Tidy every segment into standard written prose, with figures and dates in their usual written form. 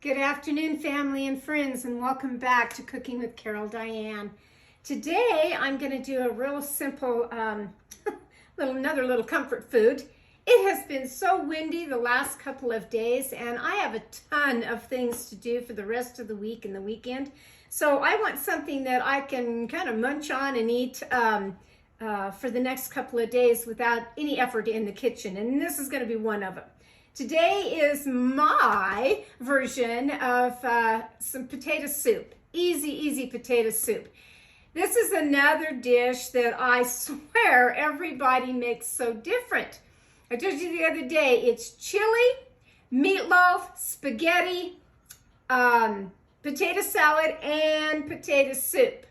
Good afternoon, family and friends, and welcome back to Cooking with Carol Diane. Today, I'm going to do a real simple, another little comfort food. It has been so windy the last couple of days, and I have a ton of things to do for the rest of the week and the weekend. So I want something that I can kind of munch on and eat for the next couple of days without any effort in the kitchen, and this is going to be one of them. Today is my version of some potato soup. Easy potato soup. This is another dish that I swear everybody makes so different. I told you the other day, it's chili, meatloaf, spaghetti, potato salad, and potato soup.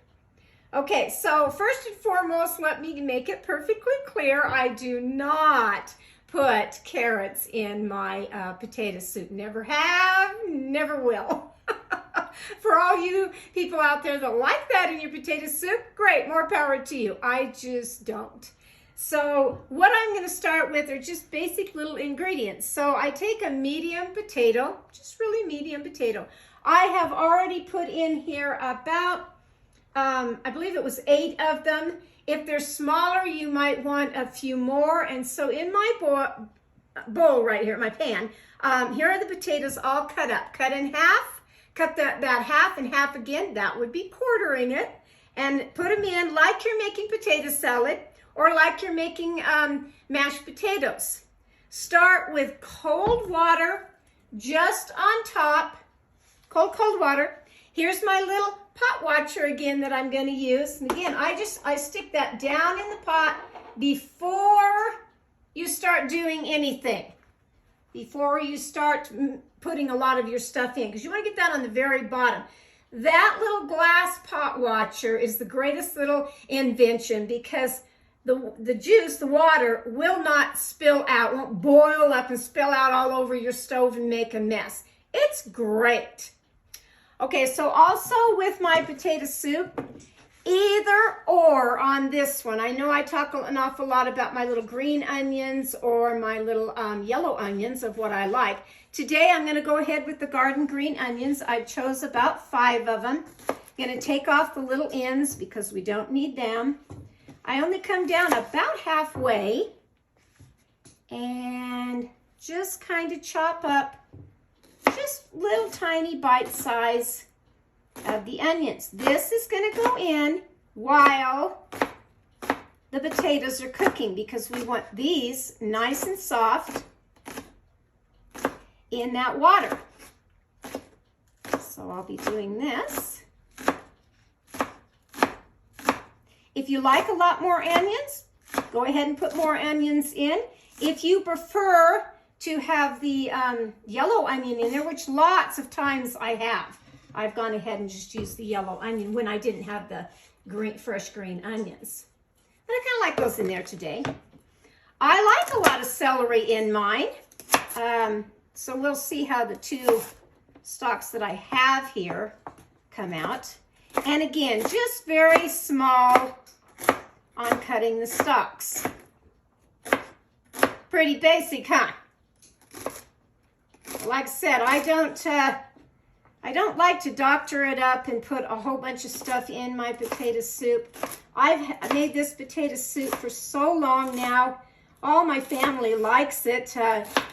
Okay, so first and foremost, let me make it perfectly clear, I do not put carrots in my potato soup. Never have, never will. For all you people out there that like that in your potato soup, great, more power to you. I just don't. So what I'm going to start with are just basic little ingredients. So I take a medium potato, just really medium potato. I have already put in here about, I believe it was 8 of them. If they're smaller, you might want a few more. And so in my bowl right here, my pan, here are the potatoes all cut up. Cut in half, cut that half and half again. That would be quartering it. And put them in like you're making potato salad or like you're making mashed potatoes. Start with cold water just on top, cold water. Here's my little pot watcher again that I'm going to use. And again, I stick that down in the pot before you start doing anything. Before you start putting a lot of your stuff in, because you want to get that on the very bottom. That little glass pot watcher is the greatest little invention because the juice, the water, will not spill out, won't boil up and spill out all over your stove and make a mess. It's great. Okay, so also with my potato soup, either or on this one. I know I talk an awful lot about my little green onions or my little yellow onions of what I like. Today I'm going to go ahead with the garden green onions. I chose about 5 of them. I'm going to take off the little ends because we don't need them. I only come down about halfway and just kind of chop up just little tiny bite size of the onions. This is going to go in while the potatoes are cooking because we want these nice and soft in that water. So I'll be doing this. If you like a lot more onions, go ahead and put more onions in. If you prefer to have the yellow onion in there, which lots of times I have. I've gone ahead and just used the yellow onion when I didn't have the fresh green onions. But I kind of like those in there today. I like a lot of celery in mine. So we'll see how the 2 stalks that I have here come out. And again, just very small on cutting the stalks. Pretty basic, huh? Like I said, I don't like to doctor it up and put a whole bunch of stuff in my potato soup. I've made this potato soup for so long now. All my family likes it.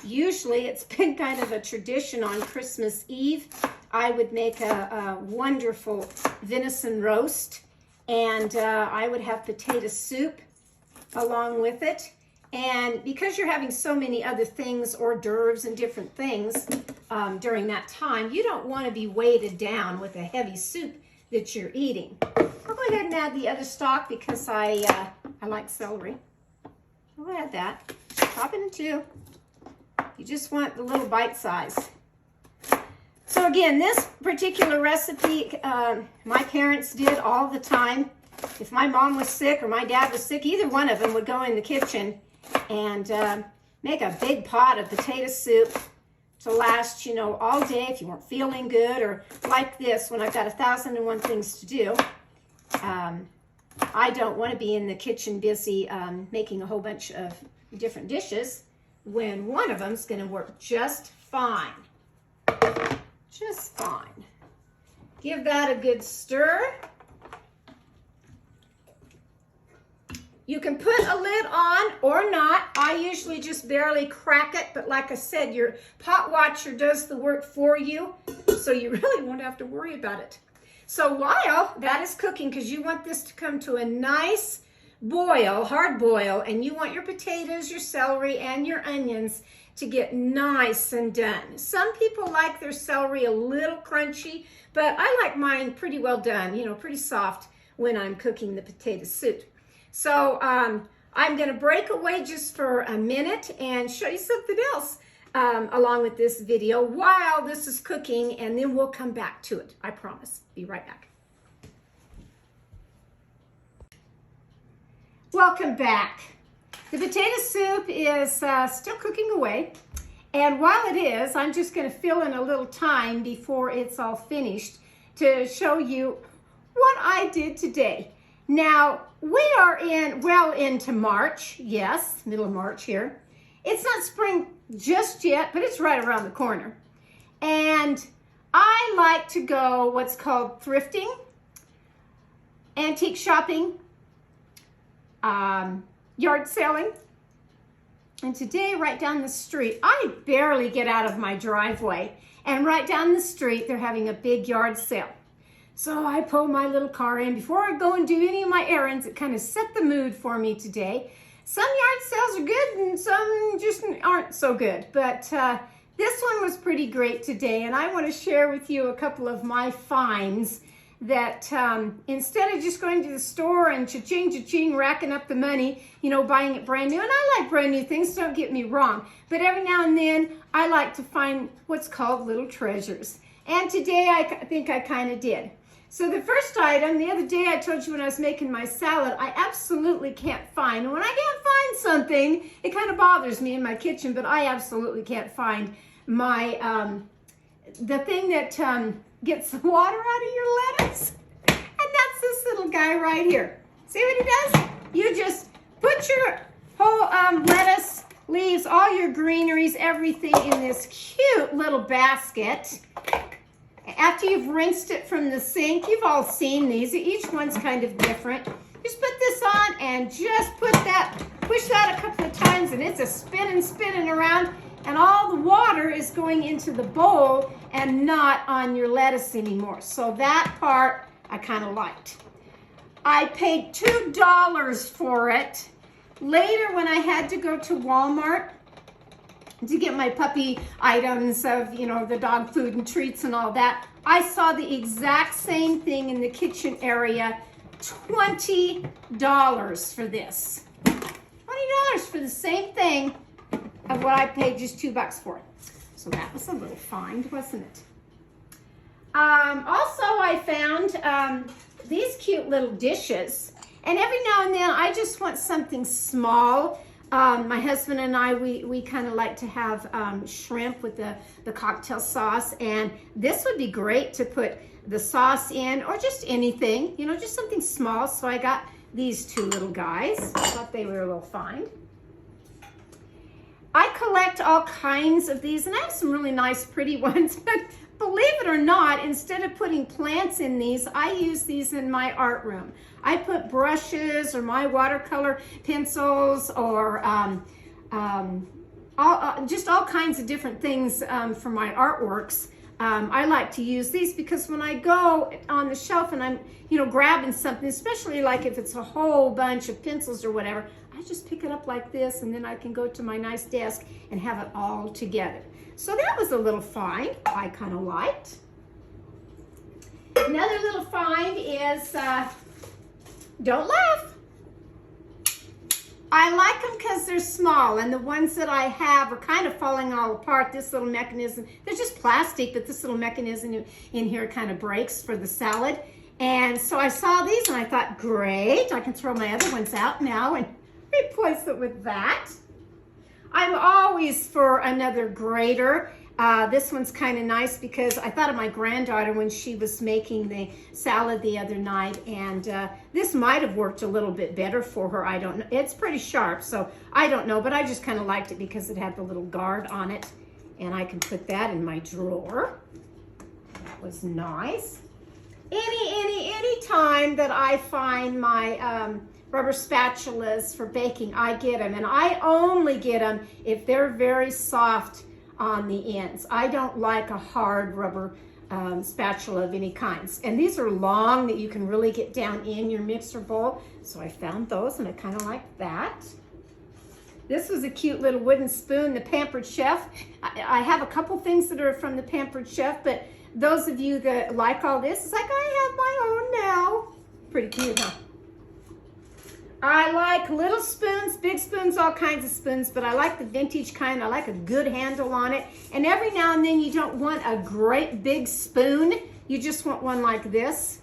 Usually it's been kind of a tradition on Christmas Eve. I would make a wonderful venison roast, and I would have potato soup along with it. And because you're having so many other things, hors d'oeuvres and different things during that time, you don't want to be weighted down with a heavy soup that you're eating. I'll go ahead and add the other stock because I like celery. I'll add that. Chop it in 2. You just want the little bite size. So again, this particular recipe, my parents did all the time. If my mom was sick or my dad was sick, either one of them would go in the kitchen and make a big pot of potato soup to last, you know, all day if you weren't feeling good, or like this when I've got 1,001 things to do. I don't want to be in the kitchen busy making a whole bunch of different dishes when one of them's going to work just fine. fine. Give that a good stir. You can put a lid on or not. I usually just barely crack it, but like I said, your pot watcher does the work for you, so you really won't have to worry about it. So while that is cooking, because you want this to come to a nice boil, hard boil, and you want your potatoes, your celery, and your onions to get nice and done. Some people like their celery a little crunchy, but I like mine pretty well done, you know, pretty soft when I'm cooking the potato soup. So I'm going to break away just for a minute and show you something else along with this video while this is cooking, and then we'll come back to it. I promise. Be right back. Welcome back. The potato soup is still cooking away, and while it is, I'm just going to fill in a little time before it's all finished to show you what I did today. Now, we are well into March. Yes, middle of March here. It's not spring just yet, but it's right around the corner. And I like to go what's called thrifting, antique shopping, yard selling. And today, right down the street, I barely get out of my driveway. And right down the street, they're having a big yard sale. So I pull my little car in. Before I go and do any of my errands, it kind of set the mood for me today. Some yard sales are good and some just aren't so good. But this one was pretty great today. And I want to share with you a couple of my finds that instead of just going to the store and cha-ching, cha-ching, racking up the money, you know, buying it brand new. And I like brand new things, don't get me wrong. But every now and then, I like to find what's called little treasures. And today, I think I kind of did. So the first item, the other day I told you when I was making my salad, I absolutely can't find. And when I can't find something, it kind of bothers me in my kitchen, but I absolutely can't find my, the thing that gets the water out of your lettuce. And that's this little guy right here. See what he does? You just put your whole lettuce, leaves, all your greeneries, everything in this cute little basket. After you've rinsed it from the sink, you've all seen these. Each one's kind of different. Just put this on and just push that a couple of times, and it's a spinning around, and all the water is going into the bowl and not on your lettuce anymore. So that part I kind of liked. I paid $2 for it. Later, when I had to go to Walmart to get my puppy items of, you know, the dog food and treats and all that, I saw the exact same thing in the kitchen area. $20 for this. $20 for the same thing of what I paid just $2 for. So that was a little find, wasn't it? Also, I found these cute little dishes. And every now and then, I just want something small. My husband and I, we kind of like to have shrimp with the cocktail sauce, and this would be great to put the sauce in, or just anything, you know, just something small. So I got these two little guys. I thought they were a little fine. I collect all kinds of these, and I have some really nice, pretty ones, but believe it or not, instead of putting plants in these, I use these in my art room. I put brushes or my watercolor pencils or just all kinds of different things for my artworks. I like to use these because when I go on the shelf and I'm, you know, grabbing something, especially like if it's a whole bunch of pencils or whatever, I just pick it up like this, and then I can go to my nice desk and have it all together. So that was a little find I kind of liked. Another little find is, don't laugh. I like them because they're small, and the ones that I have are kind of falling all apart. This little mechanism, they're just plastic, but this little mechanism in here kind of breaks for the salad. And so I saw these and I thought, great, I can throw my other ones out now and replace it with that. I'm always for another grater. This one's kind of nice because I thought of my granddaughter when she was making the salad the other night, and this might have worked a little bit better for her. I don't know. It's pretty sharp, so I don't know, but I just kind of liked it because it had the little guard on it, and I can put that in my drawer. That was nice. Any time that I find my rubber spatulas for baking, I get them. And I only get them if they're very soft on the ends. I don't like a hard rubber spatula of any kinds. And these are long that you can really get down in your mixer bowl. So I found those and I kind of like that. This was a cute little wooden spoon, the Pampered Chef. I have a couple things that are from the Pampered Chef, but those of you that like all this, it's like I have my own now. Pretty cute, huh? I like little spoons, big spoons, all kinds of spoons, but I like the vintage kind. I like a good handle on it. And every now and then you don't want a great big spoon. You just want one like this.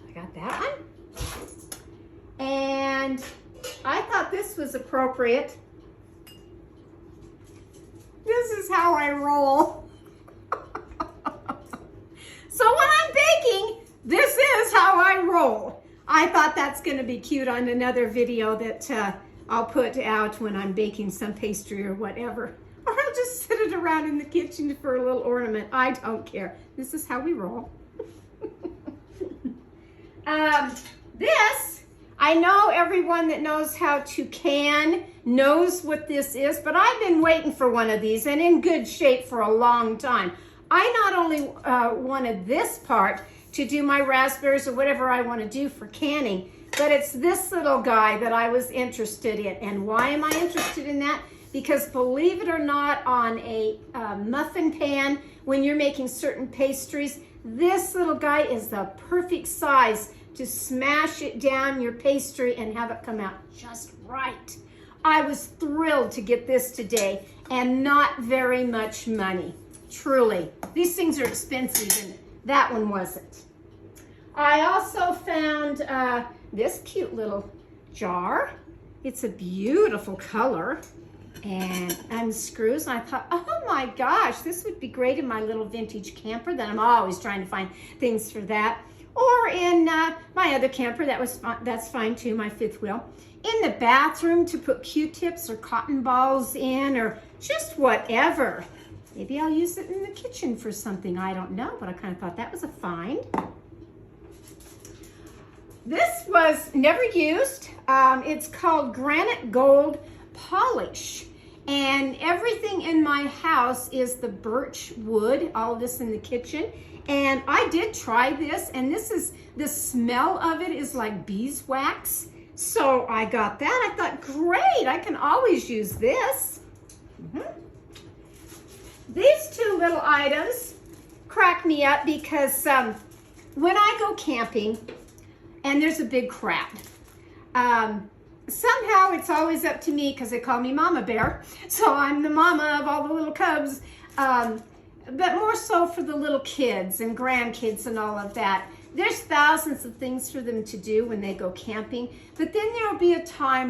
I got that one. And I thought this was appropriate. This is how I roll. So when I'm baking, this is how I roll. I thought that's going to be cute on another video that I'll put out when I'm baking some pastry or whatever. Or I'll just sit it around in the kitchen for a little ornament. I don't care. This is how we roll. This, I know everyone that knows how to can knows what this is, but I've been waiting for one of these and in good shape for a long time. I not only wanted this part to do my raspberries or whatever I want to do for canning, but it's this little guy that I was interested in. And why am I interested in that? Because believe it or not, on a muffin pan, when you're making certain pastries, this little guy is the perfect size to smash it down your pastry and have it come out just right. I was thrilled to get this today, and not very much money. Truly. These things are expensive, and that one wasn't. I also found this cute little jar. It's a beautiful color and unscrews. And I thought, oh my gosh, this would be great in my little vintage camper that I'm always trying to find things for that. Or in my other camper, that's fine too, my fifth wheel. In the bathroom to put Q-tips or cotton balls in, or just whatever. Maybe I'll use it in the kitchen for something, I don't know, but I kind of thought that was a find. This was never used. It's called Granite Gold Polish. And everything in my house is the birch wood, all of this in the kitchen. And I did try this, and the smell of it is like beeswax. So I got that. I thought, great, I can always use this. These two little items crack me up because when I go camping and there's a big crowd, somehow it's always up to me because they call me Mama Bear. So I'm the mama of all the little cubs, but more so for the little kids and grandkids and all of that. There's thousands of things for them to do when they go camping, but then there'll be a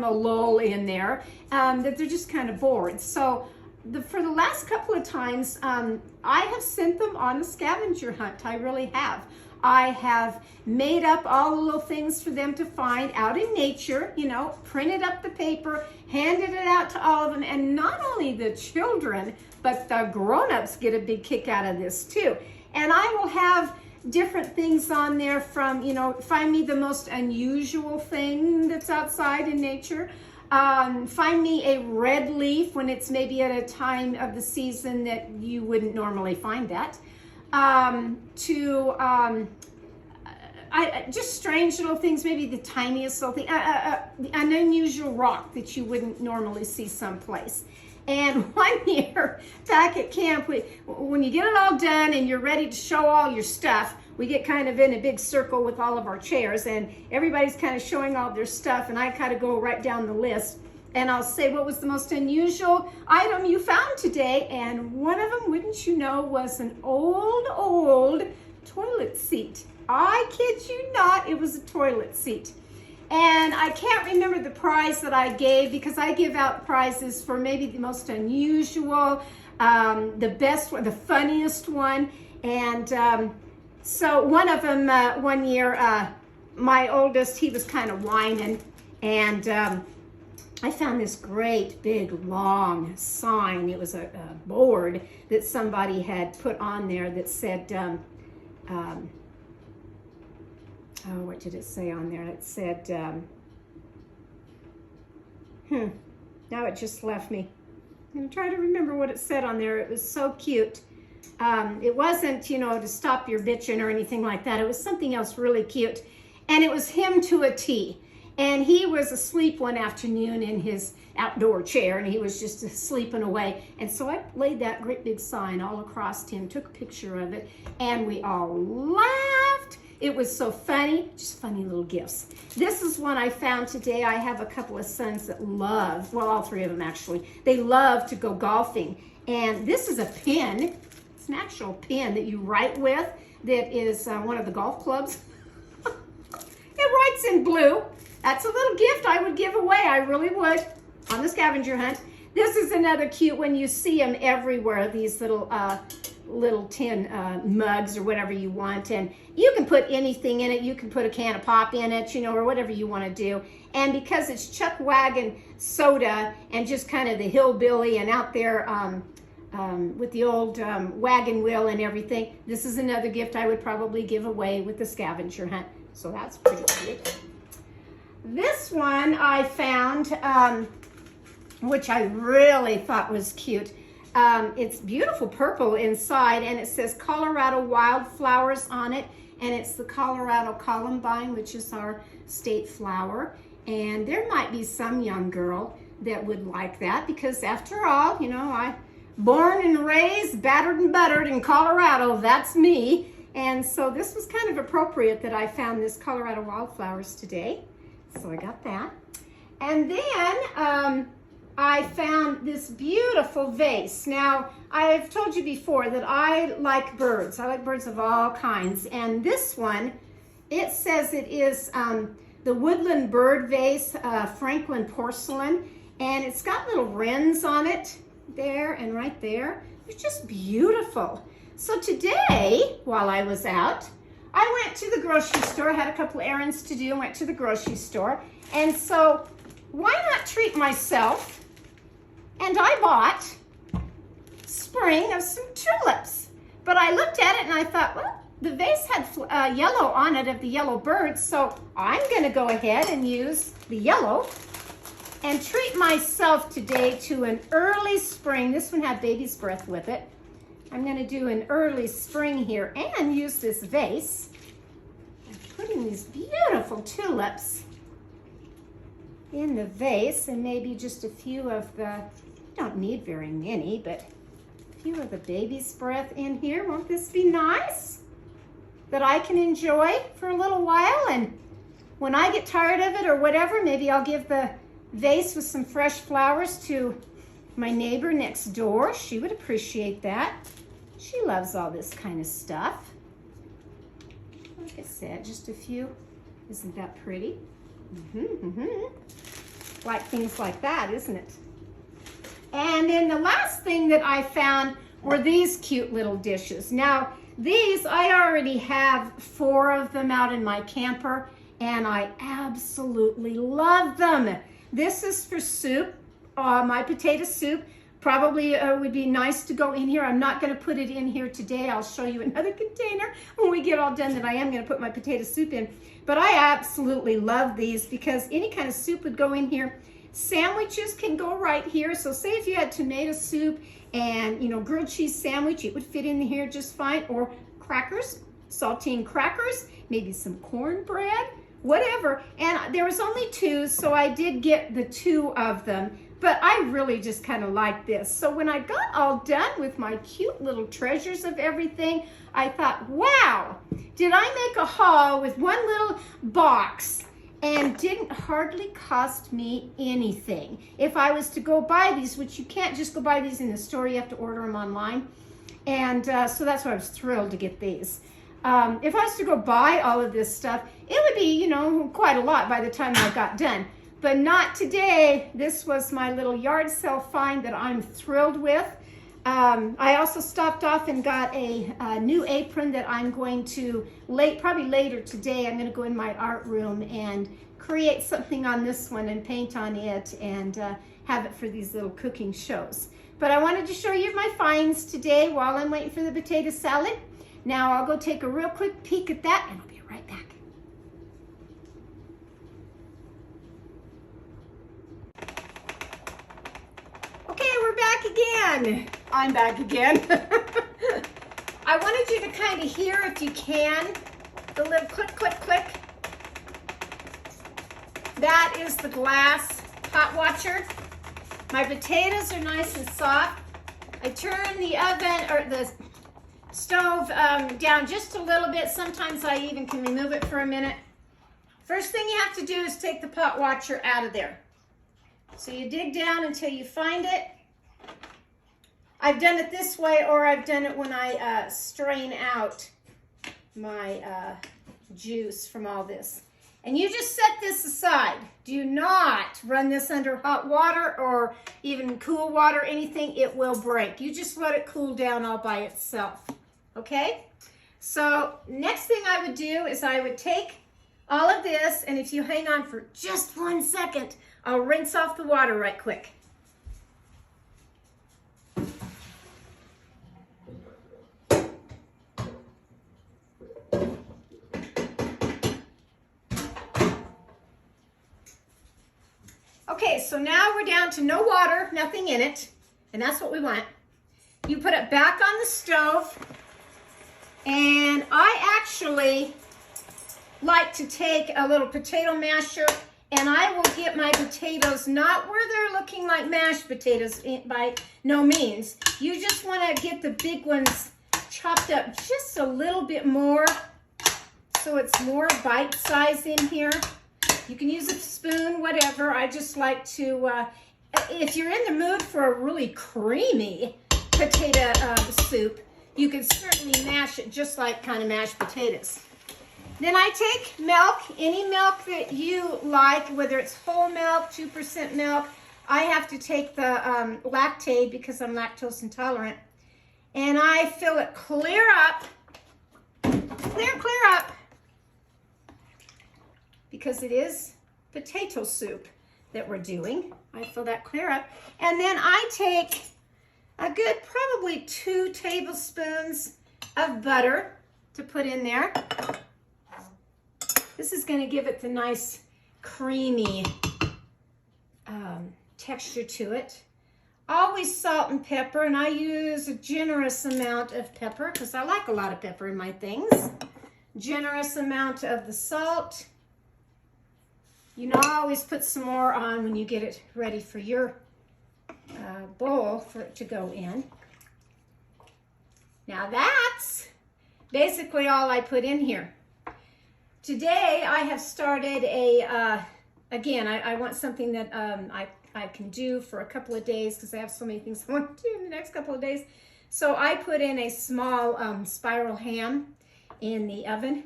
lull in there that they're just kind of bored. So for the last couple of times, I have sent them on a scavenger hunt. I really have. I have made up all the little things for them to find out in nature, you know, printed up the paper, handed it out to all of them, and not only the children, but the grown-ups get a big kick out of this too. And I will have different things on there from, you know, find me the most unusual thing that's outside in nature. Find me a red leaf when it's maybe at a time of the season that you wouldn't normally find that. Just strange little things, maybe the tiniest little thing, an unusual rock that you wouldn't normally see someplace. And one year back at camp, when you get it all done and you're ready to show all your stuff, we get kind of in a big circle with all of our chairs and everybody's kind of showing all their stuff, and I kind of go right down the list and I'll say, what was the most unusual item you found today? And one of them, wouldn't you know, was an old toilet seat. I kid you not, it was a toilet seat. And I can't remember the prize that I gave because I give out prizes for maybe the most unusual, the best one, the funniest one. And so one of them, one year, my oldest, he was kind of whining, and I found this great big long sign. It was a board that somebody had put on there that said, oh, what did it say on there? It said, now it just left me. I'm going to try to remember what it said on there. It was so cute. It wasn't, you know, to stop your bitching or anything like that. It was something else really cute. And it was him to a T. And he was asleep one afternoon in his outdoor chair, and he was just sleeping away. And so I laid that great big sign all across him, took a picture of it, and we all laughed. It was so funny, just funny little gifts. This is one I found today. I have a couple of sons that love, well, all three of them actually, they love to go golfing. And this is a pin. It's an actual pin that you write with that is one of the golf clubs. It writes in blue. That's a little gift I would give away. I really would on the scavenger hunt. This is another cute one. You see them everywhere, these little tin mugs or whatever you want. And you can put anything in it. You can put a can of pop in it, you know, or whatever you want to do. And because it's Chuck Wagon soda and just kind of the hillbilly and out there with the old wagon wheel and everything, this is another gift I would probably give away with the scavenger hunt. So that's pretty cute. This one I found, which I really thought was cute. It's beautiful purple inside, and it says Colorado Wildflowers on it, and it's the Colorado Columbine, which is our state flower. And there might be some young girl that would like that, because after all, you know, I born and raised, battered and buttered in Colorado, that's me. And so this was kind of appropriate that I found this Colorado Wildflowers today. So I got that. And then I found this beautiful vase. Now, I've told you before that I like birds. I like birds of all kinds. And this one, it says it is the Woodland Bird Vase, Franklin Porcelain. And it's got little wrens on it there and right there. It's just beautiful. So today, while I was out, I went to the grocery store, had a couple errands to do, went to the grocery store. And so why not treat myself? And I bought spring of some tulips. But I looked at it and I thought, well, the vase had yellow on it of the yellow birds, so I'm going to go ahead and use the yellow and treat myself today to an early spring. This one had baby's breath with it. I'm going to do an early spring here and use this vase. I'm putting these beautiful tulips in the vase, and maybe just a few of the, you don't need very many, but a few of the baby's breath in here. Won't this be nice? That I can enjoy for a little while, and when I get tired of it or whatever, maybe I'll give the vase with some fresh flowers to my neighbor next door. She would appreciate that. She loves all this kind of stuff. Like I said, just a few. Isn't that pretty? Like things like that, isn't it? And then the last thing that I found were these cute little dishes. Now, these, I already have 4 of them out in my camper, and I absolutely love them. This is for soup, my potato soup. Probably would be nice to go in here. I'm not going to put it in here today. I'll show you another container when we get all done that I am going to put my potato soup in. But I absolutely love these because any kind of soup would go in here. Sandwiches can go right here. So say if you had tomato soup and, you know, grilled cheese sandwich, it would fit in here just fine. Or crackers, saltine crackers, maybe some cornbread, whatever. And there was only 2, so I did get the 2 of them. But I really just kind of like this. So when I got all done with my cute little treasures of everything, I thought, wow, did I make a haul with one little box and didn't hardly cost me anything. If I was to go buy these, which you can't just go buy these in the store, you have to order them online. And so that's why I was thrilled to get these. If I was to go buy all of this stuff, it would be, you know, quite a lot by the time I got done. But not today. This was my little yard sale find that I'm thrilled with. I also stopped off and got a new apron that I'm going to, probably later today, I'm going to go in my art room and create something on this one and paint on it and have it for these little cooking shows. But I wanted to show you my finds today while I'm waiting for the potato salad. Now I'll go take a real quick peek at that and I'll be right back. Okay, we're back again. I'm back again. I wanted you to kind of hear, if you can, the little click, click, click. That is the glass hot washer. My potatoes are nice and soft. I turn the oven or the stove down just a little bit. Sometimes I even can remove it for a minute. First thing you have to do is take the pot washer out of there. So you dig down until you find it. I've done it this way, or I've done it when I strain out my juice from all this. And you just set this aside. Do not run this under hot water or even cool water, anything. It will break. You just let it cool down all by itself. Okay? So next thing I would do is I would take all of this, and if you hang on for just 1 second, I'll rinse off the water right quick. Okay, so now we're down to no water, nothing in it, and that's what we want. You put it back on the stove, and I actually like to take a little potato masher, and I will get my potatoes not where they're looking like mashed potatoes, by no means. You just want to get the big ones chopped up just a little bit more, so it's more bite size in here. You can use a spoon, whatever. I just like to, if you're in the mood for a really creamy potato soup, you can certainly mash it just like kind of mashed potatoes. Then I take milk, any milk that you like, whether it's whole milk, 2% milk. I have to take the Lactaid because I'm lactose intolerant. And I fill it clear up, clear up. Because it is potato soup that we're doing. I fill that clear up. And then I take a good probably 2 tablespoons of butter to put in there. This is going to give it the nice creamy texture to it. Always salt and pepper, and I use a generous amount of pepper because I like a lot of pepper in my things. Generous amount of the salt. You know, always put some more on when you get it ready for your bowl for it to go in. Now that's basically all I put in here. Today I have started a, again, I want something that I can do for a couple of days because I have so many things I want to do in the next couple of days. So I put in a small spiral ham in the oven,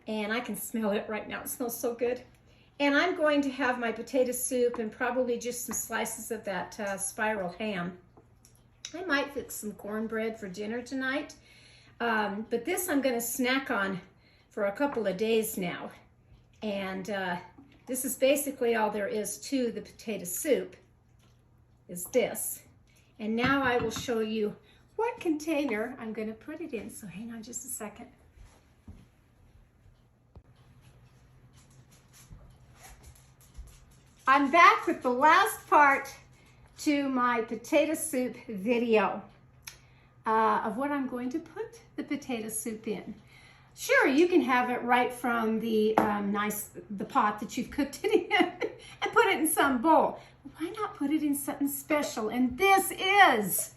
and I can smell it right now. It smells so good. And I'm going to have my potato soup and probably just some slices of that spiral ham. I might fix some cornbread for dinner tonight. But this I'm going to snack on for a couple of days now. And this is basically all there is to the potato soup, is this. And now I will show you what container I'm going to put it in. So hang on just a second. I'm back with the last part to my potato soup video of what I'm going to put the potato soup in. Sure, you can have it right from the the pot that you've cooked it in and put it in some bowl. Why not put it in something special? And this is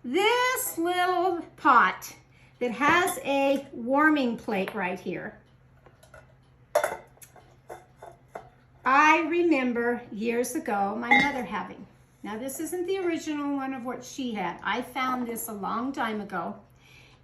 this little pot that has a warming plate right here. I remember years ago my mother having. Now this isn't the original one of what she had. I found this a long time ago.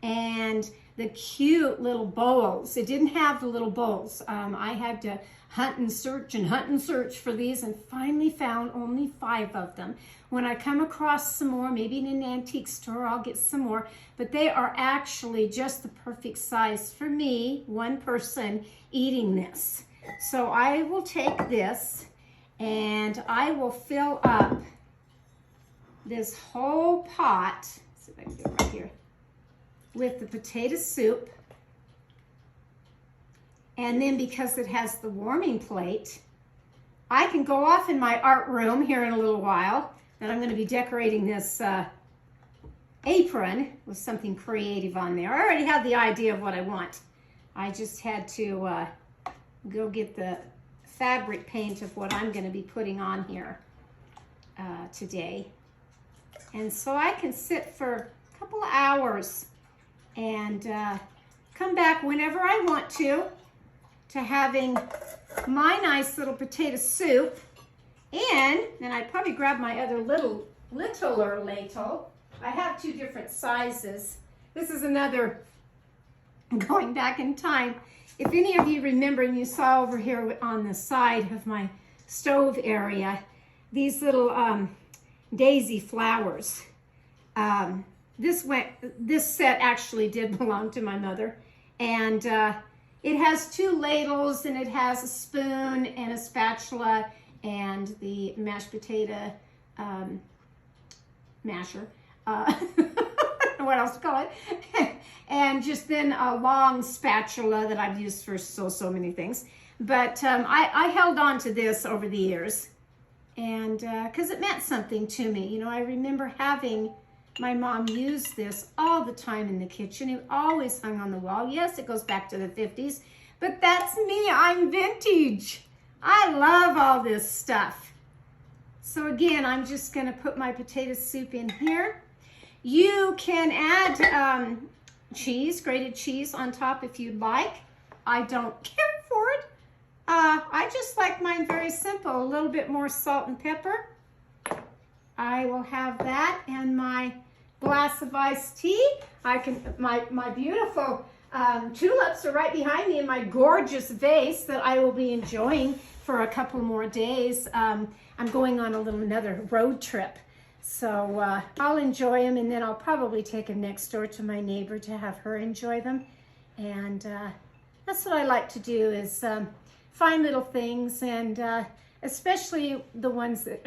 And the cute little bowls. It didn't have the little bowls. I had to hunt and search for these and finally found only 5 of them. When I come across some more, maybe in an antique store, I'll get some more. But they are actually just the perfect size for me, one person, eating this. So I will take this and I will fill up this whole pot. Let's see if I can get it right here. with the potato soup. And then because it has the warming plate, I can go off in my art room here in a little while. And I'm going to be decorating this apron with something creative on there. I already have the idea of what I want. I just had to go get the fabric paint of what I'm going to be putting on here today. And so I can sit for a couple of hours and come back whenever I want to having my nice little potato soup. And then I'd probably grab my other littler ladle. I have two different sizes. This is another going back in time. If any of you remember, and you saw over here on the side of my stove area, these little daisy flowers. This set actually did belong to my mother. And it has two ladles, and it has a spoon and a spatula and the mashed potato masher. What else to call it? And just then a long spatula that I've used for so many things. But I held on to this over the years, and because it meant something to me. You know, I remember having my mom use this all the time in the kitchen. It always hung on the wall. Yes, it goes back to the 50s, but that's me. I'm vintage. I love all this stuff. So again, I'm just going to put my potato soup in here. You can add cheese, grated cheese on top if you'd like. I don't care for it. I just like mine very simple. A little bit more salt and pepper. I will have that and my glass of iced tea. My beautiful tulips are right behind me in my gorgeous vase that I will be enjoying for a couple more days. I'm going on another road trip. So I'll enjoy them, and then I'll probably take them next door to my neighbor to have her enjoy them. And that's what I like to do, is find little things, and especially the ones that,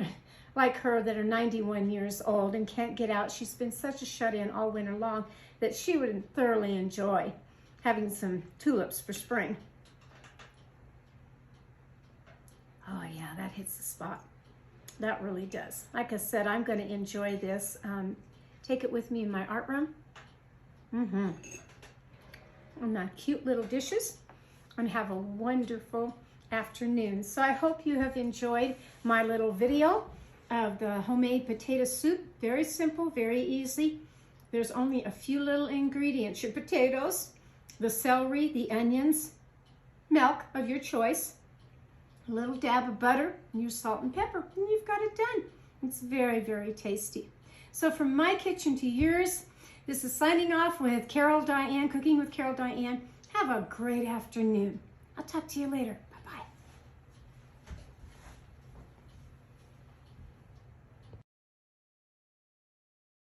like her, that are 91 years old and can't get out. She's been such a shut-in all winter long that she would thoroughly enjoy having some tulips for spring. Oh yeah, that hits the spot. That really does. Like I said, I'm going to enjoy this. Take it with me in my art room. And my cute little dishes. And have a wonderful afternoon. So I hope you have enjoyed my little video of the homemade potato soup. Very simple, very easy. There's only a few little ingredients. Your potatoes, the celery, the onions, milk of your choice, a little dab of butter, and your salt and pepper, and you've got it done. It's very, very tasty. So from my kitchen to yours, this is signing off with Carol Diane, Cooking with Carol Diane. Have a great afternoon. I'll talk to you later.